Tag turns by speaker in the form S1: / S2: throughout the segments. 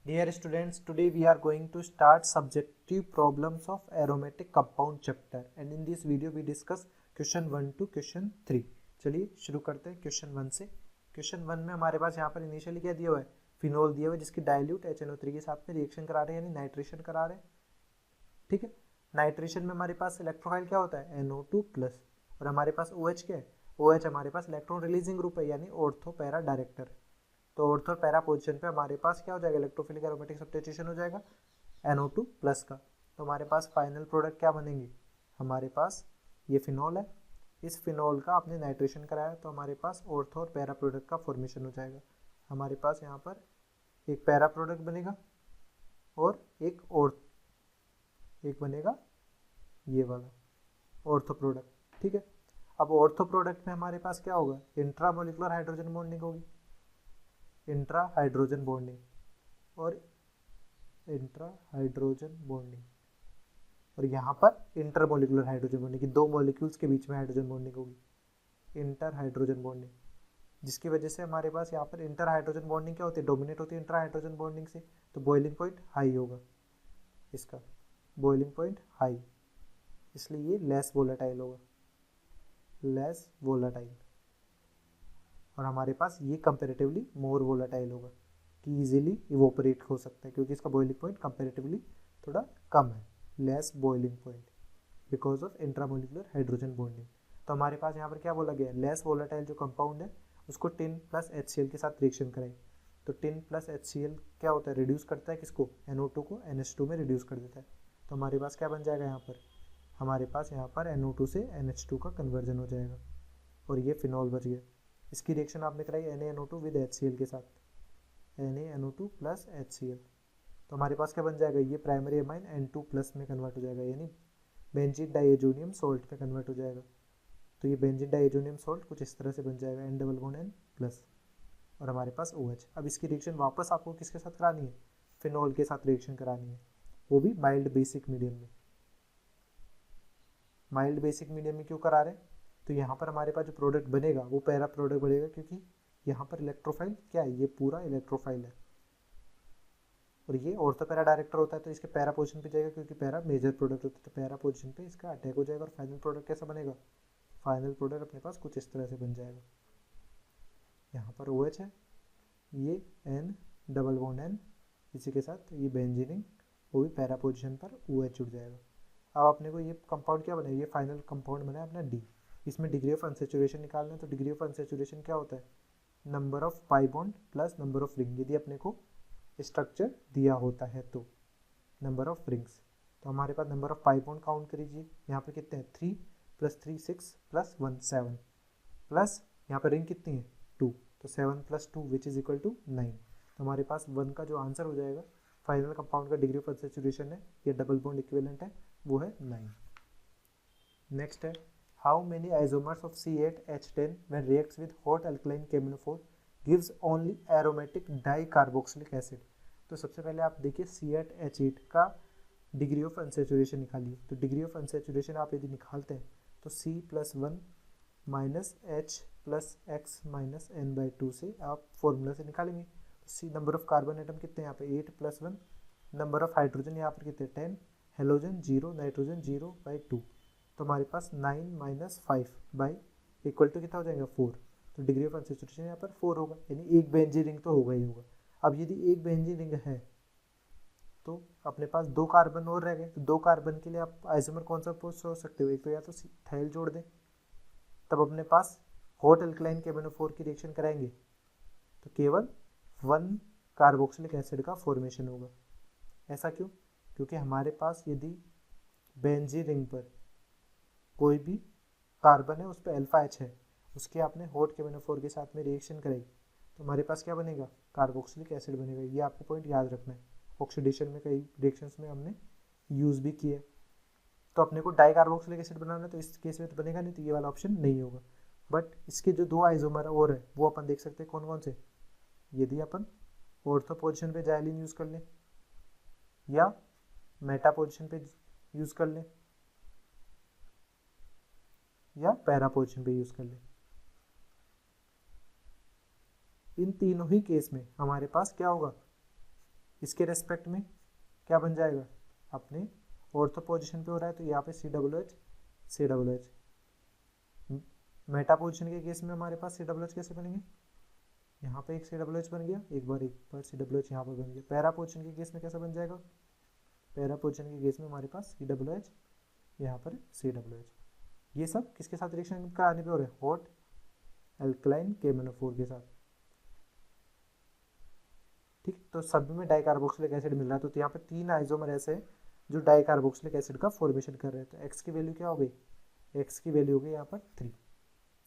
S1: Dear students, today we are going to start subjective problems of aromatic compound chapter and in this video we discuss question 1 to question 3. चलिए शुरू करते हैं question 1 से. Question 1 में हमारे पास यहाँ पर इनिशियली क्या दिया हुआ है, फिनोल दिया हुआ है जिसकी डाइल्यूट HNO3 के साथ में रिएक्शन करा रहे हैं यानी नाइट्रेशन करा रहे हैं. ठीक है, नाइट्रेशन में हमारे पास इलेक्ट्रोफाइल क्या होता है NO2 प्लस और हमारे पास OH क्या है, OH हमारे पास इलेक्ट्रॉन रिलीजिंग ग्रुप है यानी ऑर्थो पैरा डायरेक्टर. तो ऑर्थो और पैरा पोजीशन पे हमारे पास क्या हो जाएगा, इलेक्ट्रोफिलिक एरोमेटिक सब्स्टिट्यूशन हो जाएगा NO2 प्लस का. तो हमारे पास फाइनल प्रोडक्ट क्या बनेंगे, हमारे पास ये फिनॉल है, इस फिनॉल का आपने नाइट्रेशन कराया तो हमारे पास ऑर्थो और पैरा प्रोडक्ट का फॉर्मेशन हो जाएगा. हमारे पास यहाँ पर एक पैरा प्रोडक्ट बनेगा और एक बनेगा ये वाला ऑर्थो प्रोडक्ट. ठीक है, अब ऑर्थो प्रोडक्ट में हमारे पास क्या होगा, इंट्रामोलिकुलर हाइड्रोजन बॉन्डिंग होगी, इंट्रा हाइड्रोजन बॉन्डिंग और इंट्रा हाइड्रोजन बॉन्डिंग और यहाँ पर इंटरमोलिकुलर हाइड्रोजन बॉन्डिंग की दो मॉलिक्यूल्स के बीच में हाइड्रोजन बॉन्डिंग होगी, इंटर हाइड्रोजन बॉन्डिंग, जिसकी वजह से हमारे पास यहाँ पर इंटर हाइड्रोजन बॉन्डिंग क्या होती है, डोमिनेट होती है इंट्रा हाइड्रोजन बॉन्डिंग से. तो बॉइलिंग पॉइंट हाई होगा, इसका बॉइलिंग पॉइंट हाई, इसलिए ये लेस वोलेटाइल होगा, लेस वोलेटाइल. और हमारे पास ये कंपेरेटिवली मोर वोलेटाइल होगा कि इजीली इवोपरेट हो सकता है क्योंकि इसका बॉइलिंग पॉइंट कंपेरेटिवली थोड़ा कम है, less boiling point because of intramolecular hydrogen bonding. तो हमारे पास यहाँ पर क्या बोला गया है, लेस वोलेटाइल जो कंपाउंड है उसको टिन प्लस HCl के साथ रिएक्शन करें. तो टिन प्लस HCl क्या होता है, रिड्यूस करता है किसको, NO2 को NH2 में रिड्यूस कर देता है. तो हमारे पास क्या बन जाएगा यहाँ पर, हमारे पास यहाँ पर NO2 से NH2 का कन्वर्जन हो जाएगा और ये फिनॉल बच गया. इसकी रिएक्शन आपने कराई NaNO2 विद HCl के साथ, NaNO2 प्लस HCl. तो हमारे पास क्या बन जाएगा, ये प्राइमरी एमाइन N2 प्लस में कन्वर्ट हो जाएगा यानी बेंजीन डाइएजोनियम सोल्ट में कन्वर्ट हो जाएगा. तो ये बेंजीन डाइएजोनियम सोल्ट कुछ इस तरह से बन जाएगा N double bond N plus और हमारे पास OH. अब इसकी रिएक्शन वापस आपको किसके साथ करानी है, फिनॉल के साथ रिएक्शन करानी है, वो भी माइल्ड बेसिक मीडियम में. माइल्ड बेसिक मीडियम में क्यों करा रहे हैं, तो यहाँ पर हमारे पास जो प्रोडक्ट बनेगा वो पैरा प्रोडक्ट बनेगा क्योंकि यहाँ पर इलेक्ट्रोफाइल क्या है, ये पूरा इलेक्ट्रोफाइल है और ये ऑर्थो पैरा डायरेक्टर होता है तो इसके पैरा पोजीशन पे जाएगा क्योंकि पैरा मेजर प्रोडक्ट होता है. तो पैरा पोजीशन पे इसका अटैक हो जाएगा और फाइनल प्रोडक्ट कैसा बनेगा, फाइनल प्रोडक्ट अपने पास कुछ इस तरह से बन जाएगा. यहाँ पर OH है, ये N डबल बॉन्ड N, इसी के साथ ये बेंजीनिंग, वो भी पैरा पोजीशन पर OH जुड़ जाएगा. अब अपने को ये कंपाउंड क्या बना, ये फाइनल कंपाउंड बना है अपना D. इसमें डिग्री ऑफ अनसेचुरेशन निकालना है तो डिग्री ऑफ अनसेचुरेशन क्या होता है, number of pi bond plus number of ring, यदि अपने को स्ट्रक्चर दिया होता है तो नंबर ऑफ रिंग्स. तो हमारे पास number of pi bond count करीजिए, यहाँ पे कितने हैं 3 प्लस 3 6 प्लस 1 7 प्लस यहाँ पर रिंग कितनी है 2, तो 7 plus 2 which is equal to 9. तो हमारे पास 1 का जो आंसर हो जाएगा फाइनल कंपाउंड का डिग्री ऑफ अनसेचुरेशन है, ये डबल बॉन्ड इक्विवेलेंट है, वो है 9. नेक्स्ट है, how many isomers of C8H10 when reacts with hot alkaline KMnO4 gives only aromatic dicarboxylic acid. तो सबसे पहले आप देखिए C8H8 का डिग्री ऑफ अनसेचुरेशन निकालिए. तो डिग्री ऑफ अनसेचुरेशन आप यदि निकालते हैं तो C plus 1 minus H plus x minus N/2 से आप फॉर्मूला से निकालेंगे. तो C number of carbon atom कितने हैं यहाँ पे 8 प्लस 1, नंबर ऑफ हाइड्रोजन यहाँ पर कितने 10, हेलोजन 0, नाइट्रोजन 0/2. तो हमारे पास 9 माइनस 5 बाई इक्वल टू कितना हो जाएगा 4. तो डिग्री ऑफ अनसेचुरेशन यहाँ पर 4 होगा यानी एक बेंजीन रिंग तो होगा ही होगा. अब यदि एक बेंजीन रिंग है तो अपने पास 2 कार्बन और रह गए, तो 2 कार्बन के लिए आप आइसोमर कौन सा सोच सकते हो, एक तो या तो थाइल जोड़ दें, तब अपने पास हॉट अल्कलाइन KMnO4 की रिएक्शन कराएंगे तो केवल 1 कार्बोक्सिलिक एसिड का फॉर्मेशन होगा. ऐसा क्यों, क्योंकि हमारे पास यदि बेंजीन रिंग पर कोई भी कार्बन है उस पर अल्फा H है, उसके आपने हॉट KMnO4 के साथ में रिएक्शन कराई तो हमारे पास क्या बनेगा, कार्बोक्सिलिक एसिड बनेगा. ये आपको पॉइंट याद रखना है, ऑक्सीडेशन में कई रिएक्शंस में हमने यूज़ भी किया. तो अपने को डाई कार्बोक्सिलिक एसिड बनाना है तो इस केस में तो बनेगा नहीं, तो ये वाला ऑप्शन नहीं होगा. बट इसके जो 2 आइसोमर और है वो अपन देख सकते हैं कौन कौन से, यदि अपन ऑर्थो पोजिशन पे जाइलिन यूज़ कर लें या मेटा पोजिशन पे यूज़ कर लें या पैरा पोजिशन पे यूज़ कर लें, इन तीनों ही केस में हमारे पास क्या होगा, इसके रेस्पेक्ट में क्या बन जाएगा, अपने ऑर्थो पोजीशन पे हो रहा है तो यहाँ पे COOH COOH। मेटा पोजीशन के केस में हमारे पास COOH कैसे बनेंगे, यहाँ पे एक COOH बन गया, एक बार COOH यहाँ पर बन गया। पैरा पोजीशन के केस में कैसा बन जाएगा, पैरा पोजीशन के केस में हमारे पास COOH, यहाँ पर COOH। ये सब किसके साथ रिएक्शन कराने पे हो रहे हैं, हॉट एल्कलाइन KMnO4 के साथ। ठीक, तो सभी में डाइकार्बोक्सिलिक एसिड मिल रहा है। तो यहाँ पे 3 आइसोमर ऐसे हैं जो डाइकार्बोक्सिलिक एसिड का फॉर्मेशन कर रहे हैं। तो x की वैल्यू क्या हो गई, x की वैल्यू हो गई यहाँ पर 3।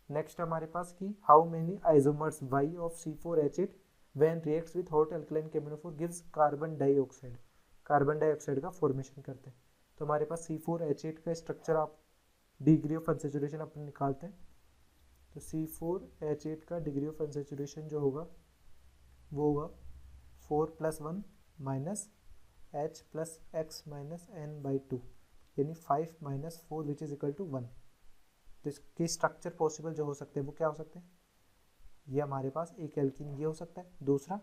S1: नेक्स्ट हमारे पास की how many isomers y of C4H8 when reacts with hot alkaline KMnO4 gives carbon dioxide, carbon dioxide का फॉर्मेशन करते हैं। तो हमारे पास C4H8 का स्ट्रक्चर आप डिग्री ऑफ अनसेचुरेशन अपन निकालते हैं। तो C4H8 का डिग्री ऑफ अनसेचुरेशन जो होगा वो होगा 4+1 minus H plus X minus N/2 यानी 5 - 4 विच इज इक्वल टू 1। तो इसके स्ट्रक्चर पॉसिबल जो हो सकते हैं वो क्या हो सकते हैं, ये हमारे पास एक एल्कीन ये हो सकता है। दूसरा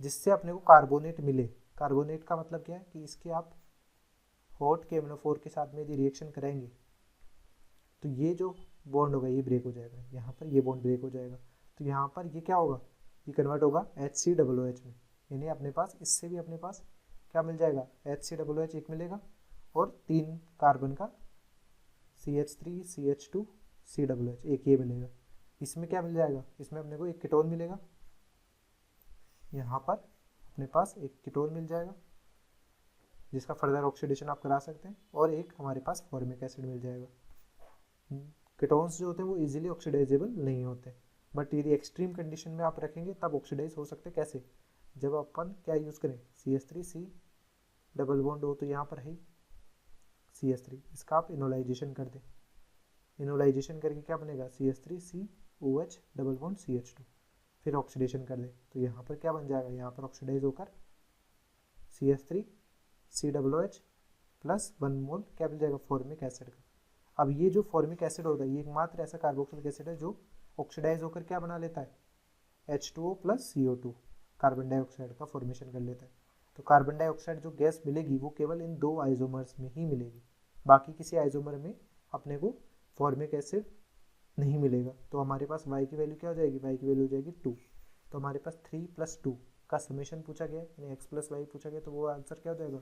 S1: जिससे अपने को कार्बोनेट मिले, कार्बोनेट का मतलब क्या है कि इसके आप हॉट KMnO4 के साथ में यदि रिएक्शन कराएंगे तो ये जो बॉन्ड होगा ये ब्रेक हो जाएगा, यहाँ पर ये बॉन्ड ब्रेक हो जाएगा। तो यहाँ पर ये क्या होगा, ये कन्वर्ट होगा HCOOH में, यानी अपने पास इससे भी अपने पास क्या मिल जाएगा, HCOOH एक मिलेगा और 3 कार्बन का CH3 CH2 COOH एक ये मिलेगा। इसमें क्या मिल जाएगा, इसमें अपने को एक कीटोन मिलेगा, यहाँ पर अपने पास एक कीटोन मिल जाएगा जिसका फर्दर ऑक्सीडेशन आप करा सकते हैं, और एक हमारे पास फॉर्मिक एसिड मिल जाएगा। कीटोन्स जो होते हैं वो इजीली ऑक्सीडाइजेबल नहीं होते, बट यदि एक्सट्रीम कंडीशन में आप रखेंगे तब ऑक्सीडाइज हो सकते हैं। कैसे, जब अपन क्या यूज़ करें, CH3C डबल बॉन्ड हो तो यहाँ पर है CH3, इसका आप इनोलाइजेशन कर दें, इनोलाइजेशन करके क्या बनेगा CH3COH डबल बॉन्ड CH2, फिर ऑक्सीडेशन कर दें तो यहाँ पर क्या बन जाएगा, यहाँ पर ऑक्सीडाइज होकर CH3COOH प्लस 1 मोल क्या मिल जाएगा, फॉर्मिक एसिड का। अब ये जो फॉर्मिक एसिड होता है ये एकमात्र ऐसा कार्बोक्सिलिक एसिड है जो ऑक्सीडाइज होकर क्या बना लेता है, H2O plus CO2 carbon dioxide का फॉर्मेशन कर लेता है। तो कार्बन डाइऑक्साइड जो गैस मिलेगी वो केवल इन 2 आइसोमर्स में ही मिलेगी, बाकी किसी आइसोमर में अपने को फॉर्मिक एसिड नहीं मिलेगा। तो हमारे पास y की वैल्यू क्या हो जाएगी, y की वैल्यू हो जाएगी 2। तो हमारे पास 3 + 2 का समेशन पूछा गया यानी x + y पूछा गया, तो वो आंसर क्या हो जाएगा,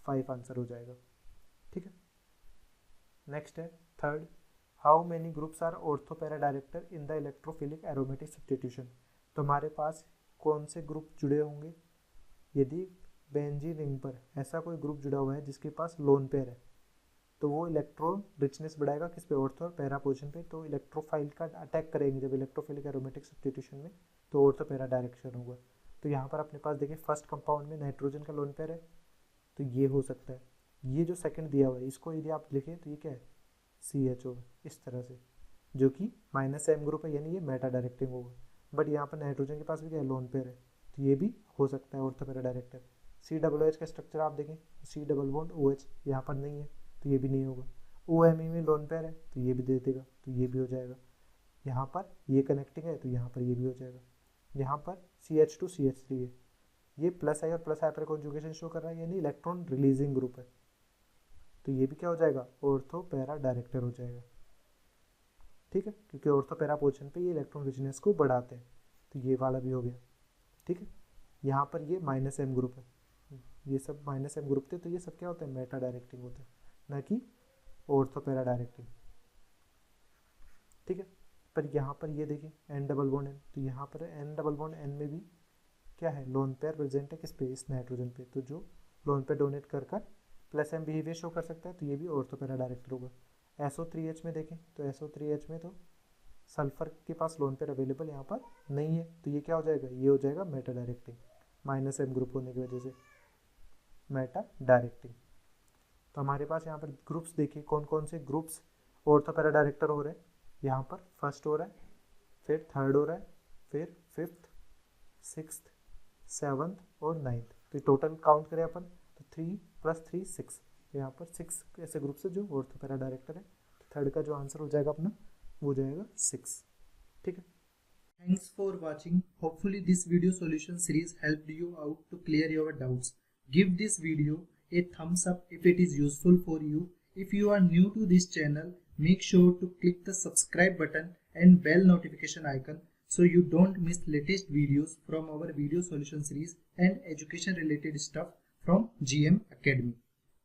S1: 5 आंसर हो जाएगा। ठीक है, नेक्स्ट है third, how many groups are ortho para director in the electrophilic aromatic substitution. तो हमारे पास कौन से ग्रुप जुड़े होंगे, यदि बेंजीन रिंग पर ऐसा कोई ग्रुप जुड़ा हुआ है जिसके पास लोन पेयर है तो वो इलेक्ट्रॉन रिचनेस बढ़ाएगा किस पे, ऑर्थो और पैरा पोजीशन पे। तो इलेक्ट्रोफाइल का अटैक करेंगे जब इलेक्ट्रोफिलिक एरोमेटिक सब्स्टिट्यूशन में तो ऑर्थो पैरा डायरेक्शन होगा। तो यहाँ पर अपने पास देखिए फर्स्ट कंपाउंड में नाइट्रोजन का लोन पेयर है तो ये हो सकता है। ये जो सेकंड दिया हुआ है इसको यदि आप लिखें तो ये क्या है, CHO इस तरह से, जो कि -M ग्रुप है यानी ये मेटा डायरेक्टिंग होगा। बट यहाँ पर नाइट्रोजन के पास भी क्या है, लोन पेयर है, तो ये भी हो सकता है ऑर्थो पैरा डायरेक्टर। COOH का स्ट्रक्चर आप देखें, C डबल बॉन्ड OH यहाँ पर नहीं है तो ये भी नहीं होगा। OMe में लोन पेयर है तो ये भी दे देगा, तो ये भी हो जाएगा। यहाँ पर ये कनेक्टिंग है तो यहाँ पर ये भी हो जाएगा। यहाँ पर CH2 CH3 है, ये +I और +I पर कॉन्जुगेशन शो कर रहा है यानी इलेक्ट्रॉन रिलीजिंग ग्रुप है, तो ये भी क्या हो जाएगा, ऑर्थो पैरा डायरेक्टर हो जाएगा। ठीक है, क्योंकि ऑर्थो पैरा पोजीशन पे ये इलेक्ट्रॉन रिचनेस को बढ़ाते हैं, तो ये वाला भी हो गया। ठीक है, यहाँ पर ये -M ग्रुप है, ये सब -M ग्रुप थे, तो ये सब क्या होता है, मेटा डायरेक्टिंग होते हैं, ना कि ऑर्थो पैरा डायरेक्टिंग। ठीक है, पर यहाँ पर ये देखिए N डबल बॉन्ड N, तो यहाँ पर N डबल बॉन्ड N में भी क्या है, लोन पेयर प्रेजेंट है किस पे, इस नाइट्रोजन पे, तो जो लोन पेयर डोनेट कर +M बिहेवियर शो कर सकता है तो ये भी ऑर्थो पैरा डायरेक्टर होगा। SO3H में देखें तो SO3H में तो सल्फर के पास लोन पेयर अवेलेबल यहाँ पर नहीं है, तो ये क्या हो जाएगा, ये हो जाएगा मेटा डायरेक्टिंग, -M ग्रुप होने की वजह से मेटा डायरेक्टिंग। तो हमारे पास यहाँ पर ग्रुप्स देखिए कौन कौन से ग्रुप्स ऑर्थो पैरा डायरेक्टर हो रहे हैं। यहाँ पर फर्स्ट हो रहा है, फिर थर्ड हो रहा है, फिर 5th 6th 7th और 9th। तो टोटल काउंट करें अपन तो 3 + 3 6, यहाँ पर 6 ऐसे ग्रुप से जो ऑर्थो पैरा डायरेक्टर है। थर्ड का जो आंसर हो जाएगा अपना वो हो जाएगा 6। ठीक है, Thanks for watching. Hopefully this video solution series helped you out to clear your doubts. Give this video a thumbs up if it is useful for you. If you are new to this channel, make sure to click the subscribe button and bell notification icon so you don't miss latest videos from our video solution series and education related stuff from GM Academy.